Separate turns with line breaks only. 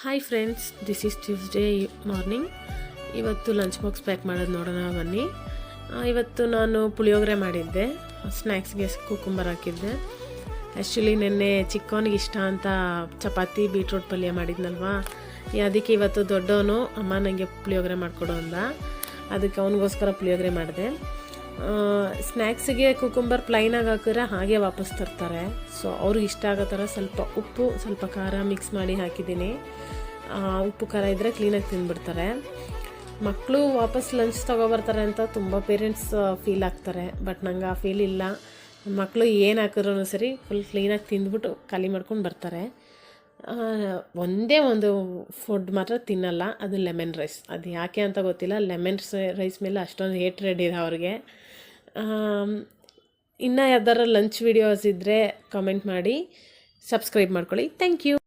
Hi friends, this is Tuesday morning. ಇವತ್ತು lunch box pack ಮಾಡೋದು ನೋಡೋಣ ಬನ್ನಿ. ಇವತ್ತು ನಾನು ಪುಳಿಯೋಗರೆ ಮಾಡಿದ್ದೆ, ಸ್ನ್ಯಾಕ್ಸ್ಗೆ ಕುಕುಂಬರ್ ಹಾಕಿದ್ದೆ. ಆ್ಯಕ್ಚುಲಿ ನೆನ್ನೆ ಚಿಕ್ಕವನಿಗೆ ಇಷ್ಟ ಅಂತ ಚಪಾತಿ ಬೀಟ್ರೂಟ್ ಪಲ್ಯ ಮಾಡಿದ್ನಲ್ವಾ, ಅದಕ್ಕೆ ಇವತ್ತು ದೊಡ್ಡವನು ಅಮ್ಮ ನನಗೆ ಪುಳಿಯೋಗರೆ ಮಾಡಿಕೊಡು ಅಂದ. ಅದಕ್ಕೆ ಅವನಿಗೋಸ್ಕರ ಪುಳಿಯೋಗರೆ ಮಾಡಿದೆ. ಸ್ನ್ಯಾಕ್ಸಿಗೆ ಕುಕುಂಬರ್ ಪ್ಲೈನಾಗಿ ಹಾಕಿದ್ರೆ ಹಾಗೆ ವಾಪಸ್ ತರ್ತಾರೆ. ಸೊ ಅವ್ರಿಗೆ ಇಷ್ಟ ಆಗೋ ಥರ ಸ್ವಲ್ಪ ಉಪ್ಪು ಸ್ವಲ್ಪ ಖಾರ ಮಿಕ್ಸ್ ಮಾಡಿ ಹಾಕಿದ್ದೀನಿ. ಉಪ್ಪು ಖಾರ ಇದ್ದರೆ ಕ್ಲೀನಾಗಿ ತಿಂದ್ಬಿಡ್ತಾರೆ. ಮಕ್ಕಳು ವಾಪಸ್ ಲಂಚ್ ತೊಗೊಬರ್ತಾರೆ ಅಂತ ತುಂಬ ಪೇರೆಂಟ್ಸ್ ಫೀಲ್ ಆಗ್ತಾರೆ. ಬಟ್ ನಂಗೆ ಆ ಫೀಲ್ ಇಲ್ಲ. ಮಕ್ಕಳು ಏನು ಹಾಕಿದ್ರೂ ಸರಿ ಫುಲ್ ಕ್ಲೀನಾಗಿ ತಿಂದ್ಬಿಟ್ಟು ಖಾಲಿ ಮಾಡ್ಕೊಂಡು ಬರ್ತಾರೆ. ಒಂದೇ ಒಂದು ಫುಡ್ ಮಾತ್ರ ತಿನ್ನಲ್ಲ, ಅದು ಲೆಮನ್ ರೈಸ್. ಅದು ಯಾಕೆ ಅಂತ ಗೊತ್ತಿಲ್ಲ, ಲೆಮನ್ ರೈಸ್ ಮೇಲೆ ಅಷ್ಟೊಂದು ಹೇಟ್ರೆಡ್ ಇದೆ ಅವ್ರಿಗೆ. ಇನ್ನು ಯಾವ್ದಾರ ಲಂಚ್ ವೀಡಿಯೋಸ್ ಇದ್ದರೆ ಕಮೆಂಟ್ ಮಾಡಿ, ಸಬ್ಸ್ಕ್ರೈಬ್ ಮಾಡ್ಕೊಳ್ಳಿ. Thank you.